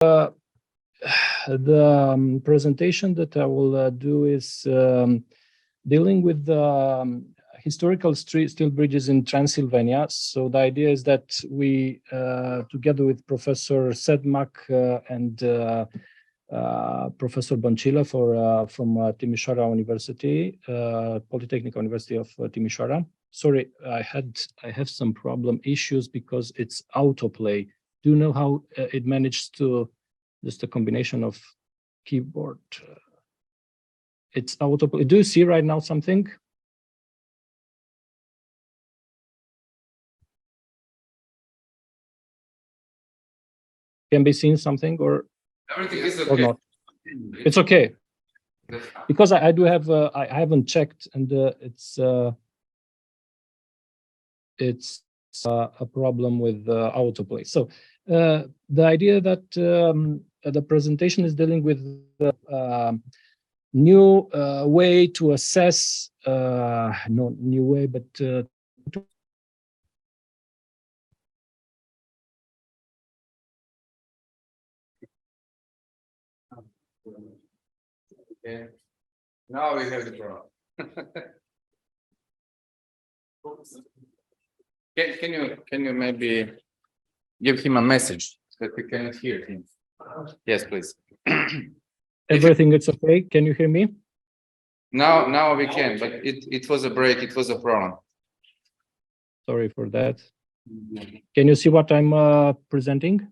The presentation that I will do is dealing with the historical steel bridges in Transylvania. So the idea is that we, together with Professor Sedmak and Professor Băncilă from Timișoara University, Polytechnic University of Timișoara. Sorry, I have some issues because it's autoplay. Do you know how it managed to just a combination of keyboard? It's autoplay. Do you see right now something? Can be seen something or everything is okay. Or not? It's okay because I do have I haven't checked and it's a problem with autoplay. So the idea that the presentation is dealing with the new way to assess, not new way, but okay. Now we have the problem. Can you maybe give him a message that we cannot hear him? Yes, please. Everything is okay. Can you hear me? Now we can, but it was a break. It was a problem. Sorry for that. Can you see what I'm presenting?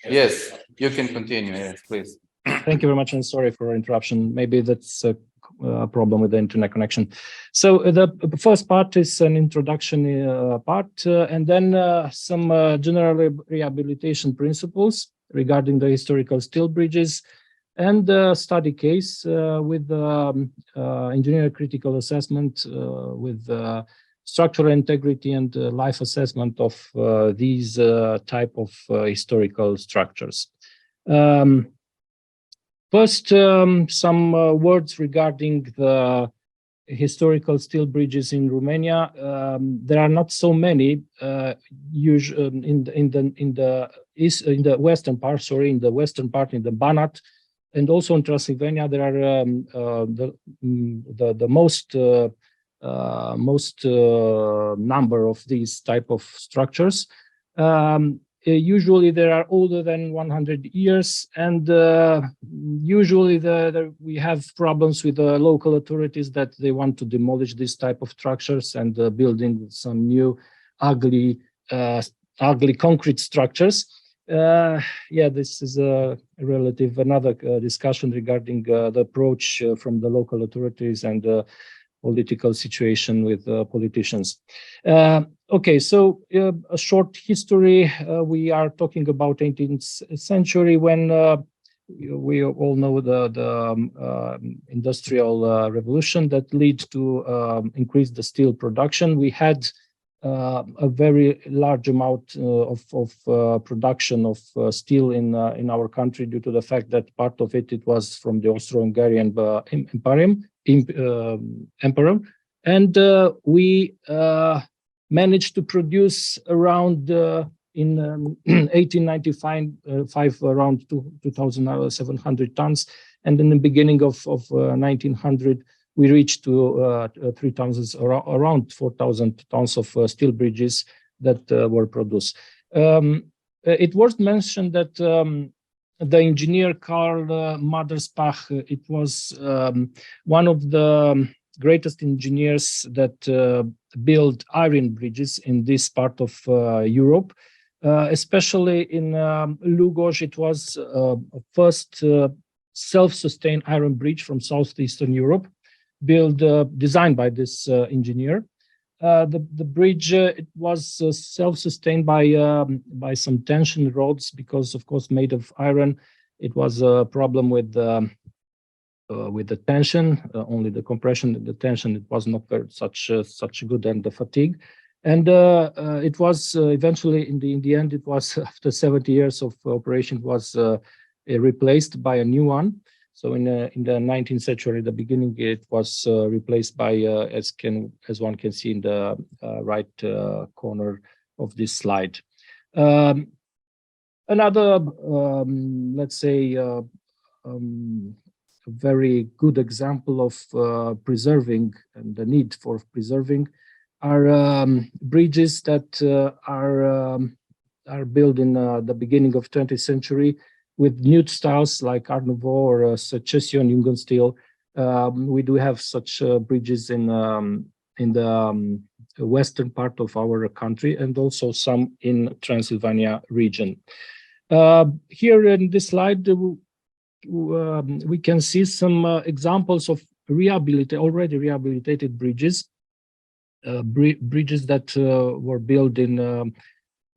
Yes, you can continue. Yes, please. Thank you very much, and sorry for interruption. Maybe that's a problem with the internet connection. So the first part is an introduction part, and then some general rehabilitation principles regarding the historical steel bridges, and the study case with engineer critical assessment with structural integrity and life assessment of these type of historical structures. First, some words regarding the historical steel bridges in Romania. There are not so many. In the western part, in the Banat, and also in Transilvania, there are the most number of these type of structures. Usually they are older than 100 years, and usually we have problems with the local authorities that they want to demolish this type of structures and building some new ugly concrete structures. Yeah, this is another discussion regarding the approach from the local authorities and the political situation with politicians. Okay, so a short history. We are talking about 18th century when we all know the industrial revolution that led to increase the steel production. We had a very large amount of production of steel in our country due to the fact that part of it was from the Austro-Hungarian Emperor, and we managed to produce around in 1895 around 2,700 tons, and in the beginning of 1900 we reached to 3,000, around 4,000 tons of steel bridges that were produced. It worth mentioning that the engineer Karl Maderspach, it was one of the greatest engineers that built iron bridges in this part of Europe, especially in Lugoj. It was first self-sustained iron bridge from southeastern Europe, designed by this engineer. The bridge it was self-sustained by some tension rods because, of course, made of iron. It was a problem with the tension, only the compression and the tension. It was not such good, and the fatigue. And it was eventually in the end. It was after 70 years of operation. It was replaced by a new one. So in the 19th century, the beginning, it was replaced by, as one can see in the right corner of this slide. Another, let's say, a very good example of preserving and the need for preserving are bridges that are built in the beginning of 20th century with new styles like Art Nouveau or Secession Jugendstil. We do have such bridges in the western part of our country and also some in Transylvania region. Here in this slide, we can see some examples of already rehabilitated bridges, bridges that were built in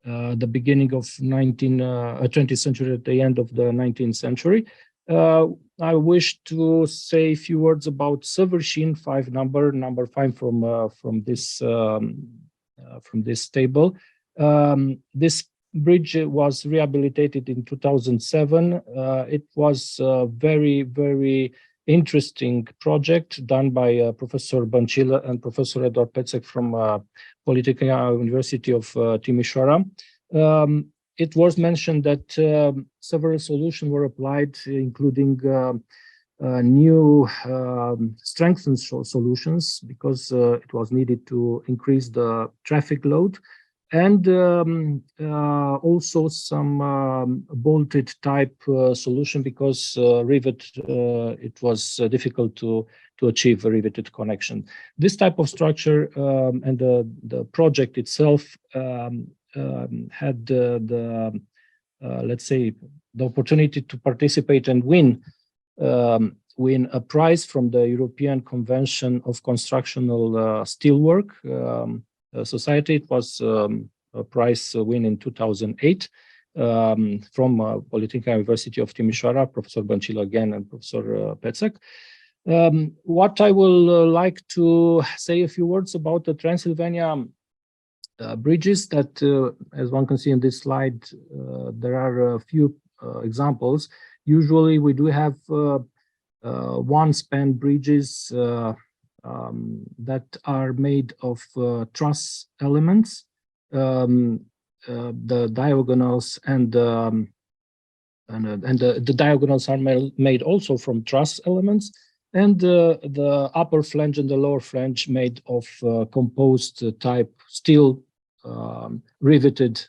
the beginning of 20th century, at the end of the 19th century. I wish to say a few words about Săvârșeni 5 number 5 from this table. This bridge was rehabilitated in 2007. It was a very, very interesting project done by Professor Băncilă and Professor Radu from Political University of Timișoara. It was mentioned that several solutions were applied, including new strengthened solutions, because it was needed to increase the traffic load, and also some bolted type solution, because rivet, it was difficult to achieve a riveted connection. This type of structure and the project itself had let's say, the opportunity to participate and win a prize from the European Convention of Constructional Steelwork Society. It was a prize win in 2008 from Political University of Timișoara, Professor Băncilă again and Professor Pecek. What I will like to say a few words about the Transylvania bridges that, as one can see in this slide, there are a few examples. Usually we do have one-span bridges that are made of truss elements. The diagonals and the diagonals are made also from truss elements, and the upper flange and the lower flange made of composed type steel riveted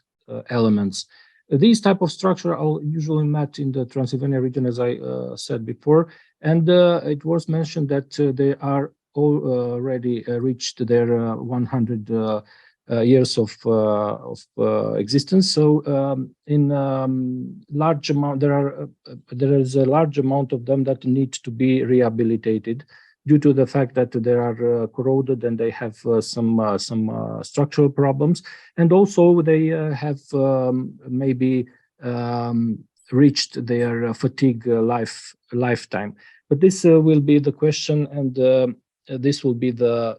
elements. These type of structure are usually met in the Transylvania region, as I said before, and it was mentioned that they are already reached their 100 years of existence. So in large amount, there is a large amount of them that need to be rehabilitated due to the fact that they are corroded and they have some structural problems, and also they have maybe reached their fatigue lifetime. But this will be the question, and this will be the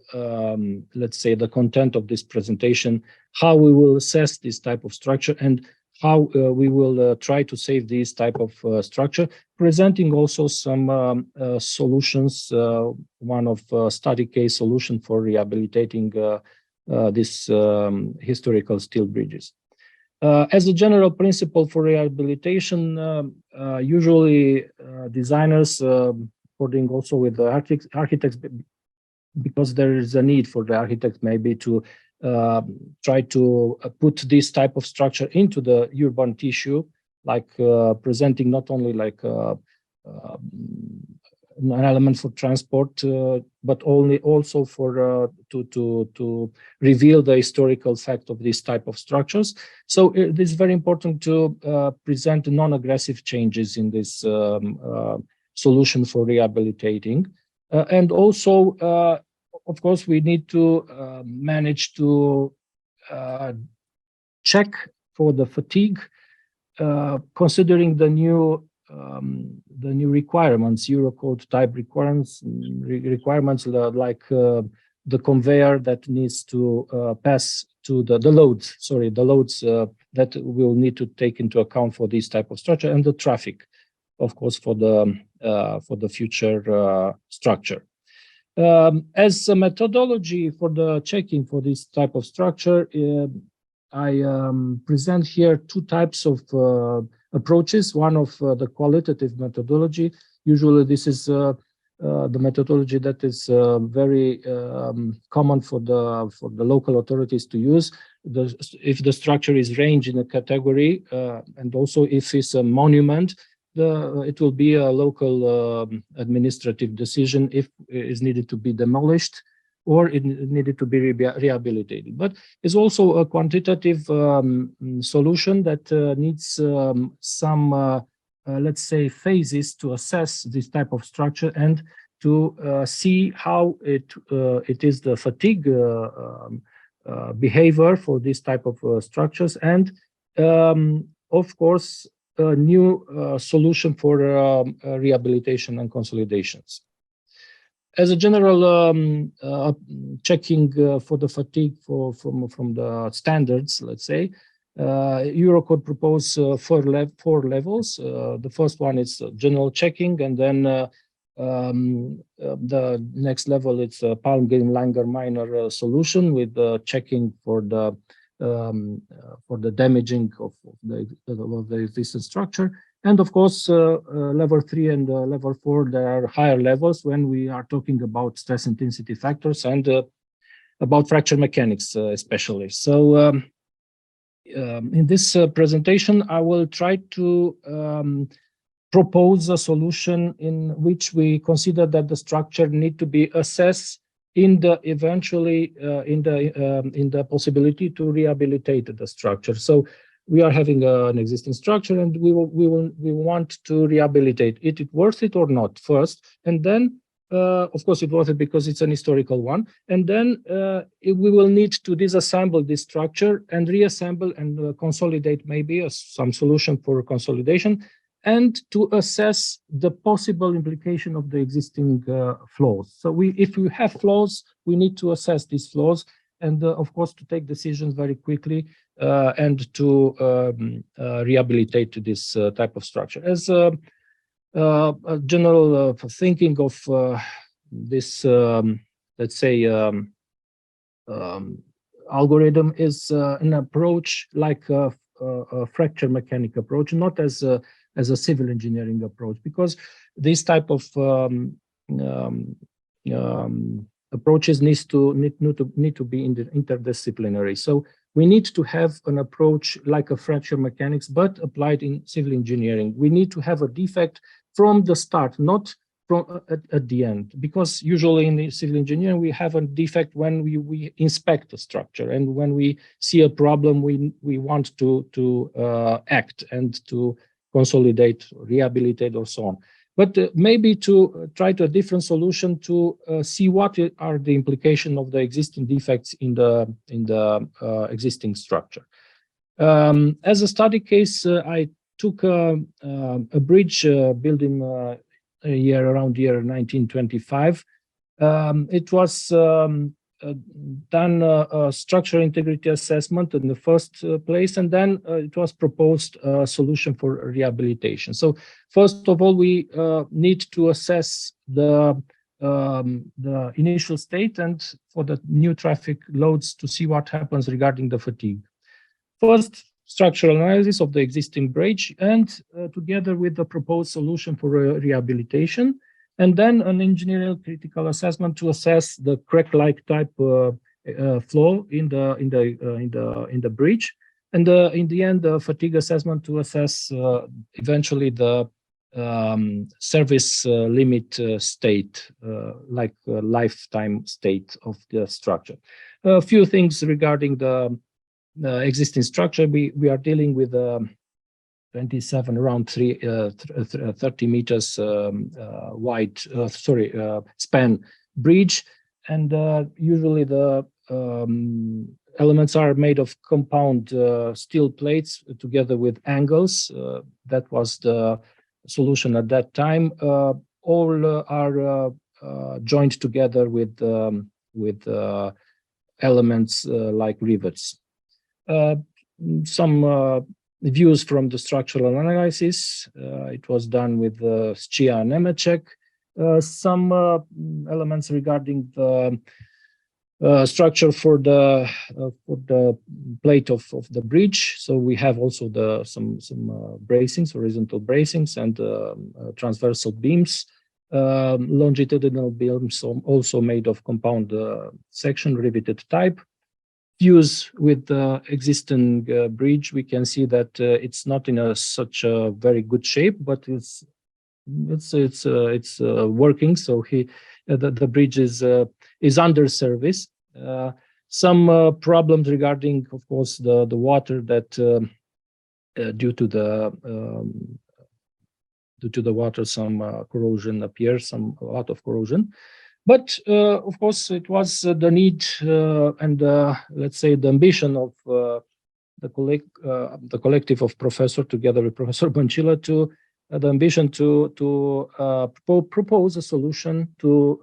let's say the content of this presentation: how we will assess this type of structure and how we will try to save this type of structure, presenting also some solutions, one of study case solution for rehabilitating these historical steel bridges. As a general principle for rehabilitation, usually designers, according also with the architects, because there is a need for the architects maybe to try to put this type of structure into the urban tissue, like presenting not only like an element for transport, but also for to reveal the historical fact of this type of structures. So it is very important to present non-aggressive changes in this solution for rehabilitating, and also of course, we need to manage to check for the fatigue, considering the new requirements, Eurocode type requirements like the conveyor that needs to pass to the loads. Sorry, the loads that we'll need to take into account for this type of structure, and the traffic, of course, for the future structure. As a methodology for the checking for this type of structure, present here two types of approaches. One of the qualitative methodology. Usually this is the methodology that is very common for the local authorities to use. If the structure is ranged in a category, and also if it's a monument, it will be a local administrative decision if it is needed to be demolished or it needed to be rehabilitated. But it's also a quantitative solution that needs some, let's say, phases to assess this type of structure and to see how it is the fatigue behavior for this type of structures, and of course a new solution for rehabilitation and consolidations. As a general checking for the fatigue from the standards, let's say, Eurocode propose four levels. The first one is general checking, and then the next level it's a Palmgren-Langer minor solution with checking for the damaging of the existing structure. And of course, level 3 and level 4, there are higher levels when we are talking about stress intensity factors and about fracture mechanics especially. So in this presentation, I will try to propose a solution in which we consider that the structure need to be assessed in the eventually in the possibility to rehabilitate the structure. So we are having an existing structure and we want to rehabilitate it. Is it worth it or not first? And then of course it's worth it because it's an historical one. And then we will need to disassemble this structure and reassemble and consolidate maybe some solution for consolidation, and to assess the possible implication of the existing flaws. So if we have flaws, we need to assess these flaws and of course to take decisions very quickly and to rehabilitate this type of structure. As a general thinking of this, let's say, algorithm is an approach like a fracture mechanic approach, not as a civil engineering approach, because this type of approaches need to be interdisciplinary. So we need to have an approach like a fracture mechanics, but applied in civil engineering. We need to have a defect from the start, not from at the end, because usually in the civil engineering we have a defect when we inspect the structure, and when we see a problem we want to act and to consolidate, rehabilitate, or so on. But maybe to try to a different solution to see what are the implications of the existing defects in the existing structure. As a study case, I took a bridge built in around year 1925. It was done a structural integrity assessment in the first place, and then it was proposed a solution for rehabilitation. So first of all, we need to assess the initial state and for the new traffic loads to see what happens regarding the fatigue. First, structural analysis of the existing bridge, and together with the proposed solution for rehabilitation. And then an engineering critical assessment to assess the crack-like type flow in the bridge, and in the end, the fatigue assessment to assess eventually the service limit state, like lifetime state of the structure. A few things regarding the existing structure. We are dealing with 27, around 30 meters wide, span bridge, and usually the elements are made of compound steel plates together with angles. That was the solution at that time. All are joined together with elements like rivets. Some views from the structural analysis. It was done with Scia and Nemeček. Some elements regarding the structure for the plate of the bridge. So we have also some bracings, horizontal bracings, and transversal beams, longitudinal beams also made of compound section riveted type. Fuse with the existing bridge, we can see that it's not in such a very good shape, but it's working. So the bridge is under service. Some problems regarding, of course, the water that due to the water, some corrosion appears, a lot of corrosion. But of course, it was the need and let's say the ambition of the collective of professor together with Professor Băncilă to the ambition to propose a solution to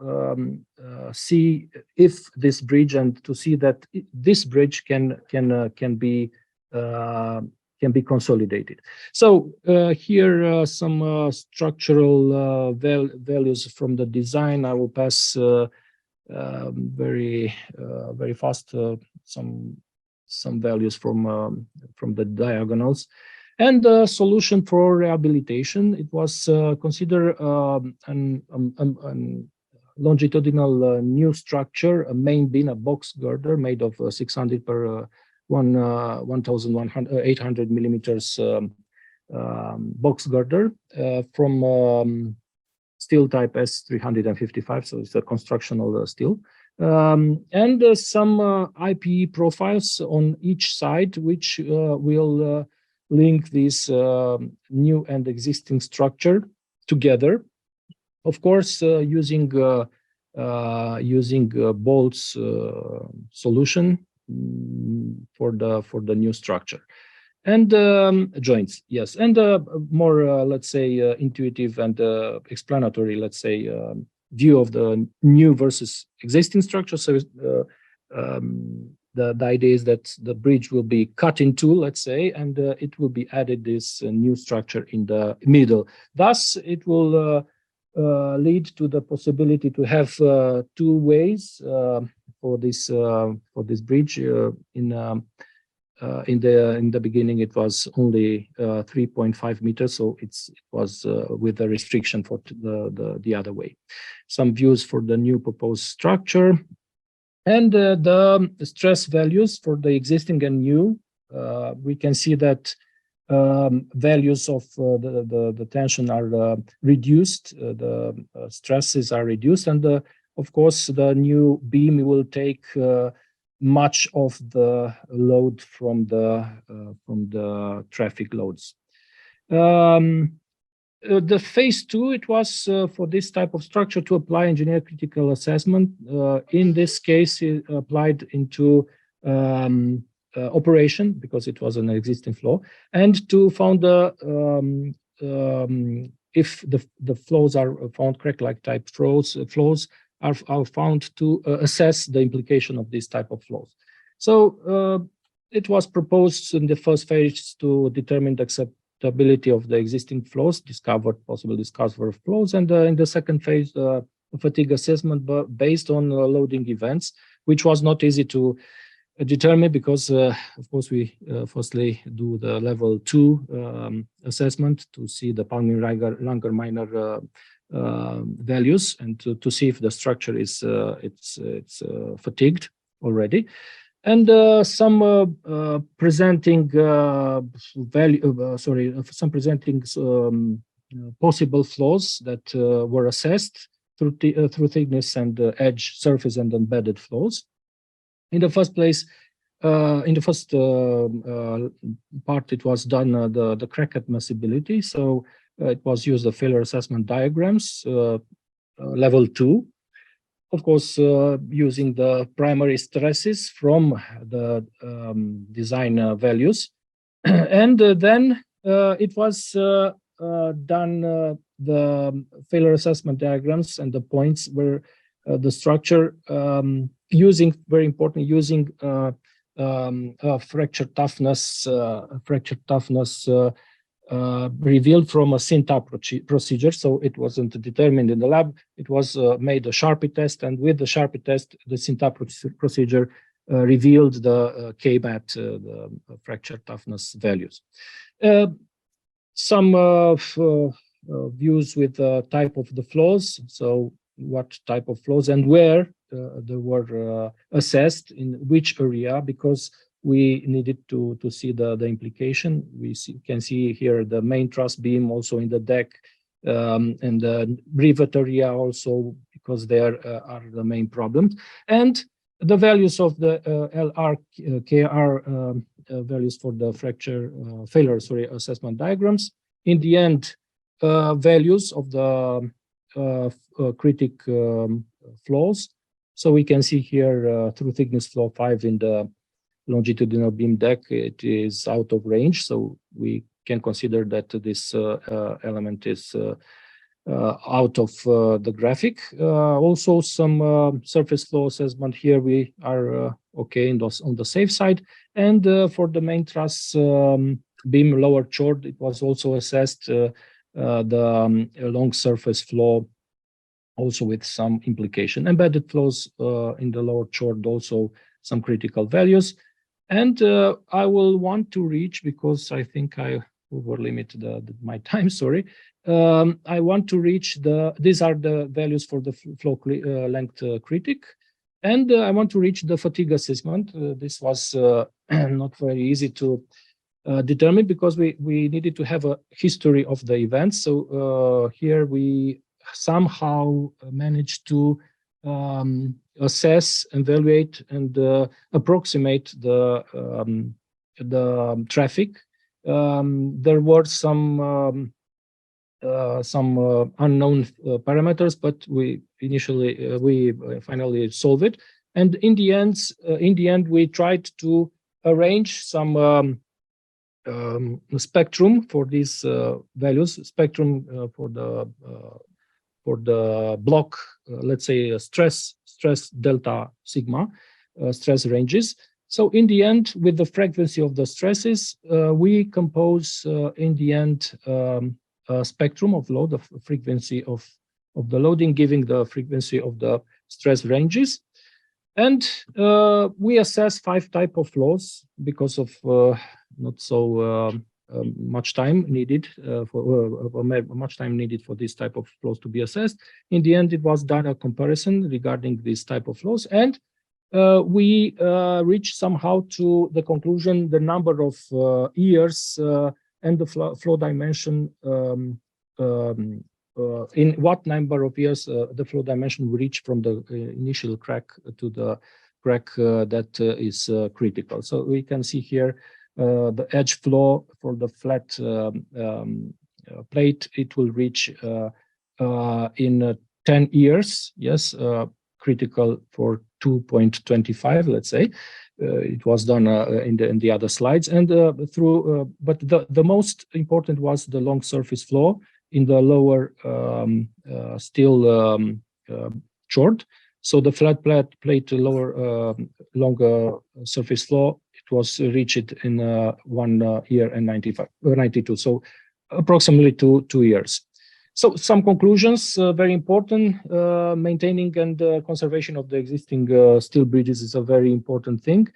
see if this bridge, and to see that this bridge can be consolidated. So here some structural values from the design. I will pass very fast some values from the diagonals. And the solution for rehabilitation, it was considered an longitudinal new structure, a main beam, a box girder made of 600 per 1,800 millimeters box girder from steel type S355, so it's a constructional steel. And some IPE profiles on each side, which will link this new and existing structure together. Of course, using bolts solution for the new structure, and joints, yes, and more let's say intuitive and explanatory, let's say view of the new versus existing structure. So the idea is that the bridge will be cut in two, let's say, and it will be added this new structure in the middle. Thus, it will lead to the possibility to have two ways for this bridge. In the beginning, it was only 3.5 meters, so it was with a restriction for the other way. Some views for the new proposed structure. And the stress values for the existing and new, we can see that values of the tension are reduced, the stresses are reduced, and of course the new beam will take much of the load from the traffic loads. The phase two, it was for this type of structure to apply engineer critical assessment. In this case, it applied into operation because it was an existing flow, and to found if the flows are found crack-like type flows are found to assess the implication of this type of flows. So it was proposed in the first phase to determine the acceptability of the existing flows, possible discovered flows, and in the second phase, fatigue assessment, but based on loading events, which was not easy to determine because, of course, we firstly do the level 2 assessment to see the Palmi-Langer minor values and to see if the structure is fatigued already. And some presenting possible flaws that were assessed through thickness and edge, surface, and embedded flows. In the first place, in the first part, it was done the crack admissibility. So it was used the failure assessment diagrams, level 2. Of course, using the primary stresses from the design values. And then it was done the failure assessment diagrams and the points where the structure using, very important, using fracture toughness revealed from a SynTAP procedure. So it wasn't determined in the lab. It was made a Sharpie test, and with the Sharpie test, the SynTAP procedure revealed the KMAT, the fracture toughness values. Some views with the type of the flaws. So what type of flaws and where they were assessed, in which area, because we needed to see the implication. We can see here the main truss beam also in the deck, and the rivet area also, because there are the main problems. And the values of the LR, KR values for the fracture failure assessment diagrams. In the end, values of the critic flaws. So we can see here through thickness flaw 5 in the longitudinal beam deck, it is out of range. So we can consider that this element is out of the graphic. Also some surface flow assessment here, we are okay on the safe side. And for the main truss beam lower chord, it was also assessed the long surface flow, also with some implication. Embedded flows in the lower chord, also some critical values. And I will want to reach, because I think I over limited my time, sorry. I want to reach these are the values for the flow length critic. And I want to reach the fatigue assessment. This was not very easy to determine, because we needed to have a history of the events. So here we somehow managed to assess, evaluate, and approximate the traffic. There were some unknown parameters, but we finally solved it. And in the end, we tried to arrange some spectrum for these values. Spectrum for the block, let's say stress delta sigma stress ranges. So in the end, with the frequency of the stresses, we compose in the end a spectrum of load, of frequency of the loading, giving the frequency of the stress ranges. And we assess 5 types of flows because of not so much time needed for this type of flows to be assessed. In the end, it was done a comparison regarding this type of flows, and we reached somehow to the conclusion the number of years and the flow dimension, in what number of years the flow dimension will reach from the initial crack to the crack that is critical. So we can see here the edge flow for the flat plate. It will reach in 10 years, yes, critical for 2.25, let's say. It was done in the other slides, and but the most important was the long surface flow in the lower steel chord. So the flat plate longer surface flow, it was reached in 1 year and 92, so approximately two years. So some conclusions, very important. Maintaining and conservation of the existing steel bridges is a very important thing.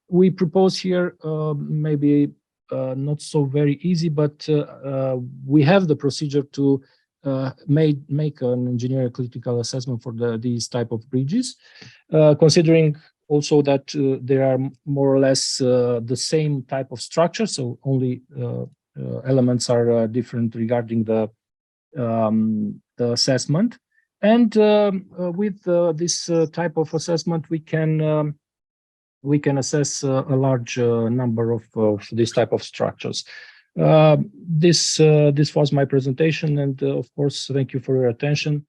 We propose here maybe not so very easy, but we have the procedure to make an engineering critical assessment for these type of bridges, considering also that there are more or less the same type of structure, so only elements are different regarding the assessment. And with this type of assessment, we can assess a large number of this type of structures. This was my presentation, and of course, thank you for your attention.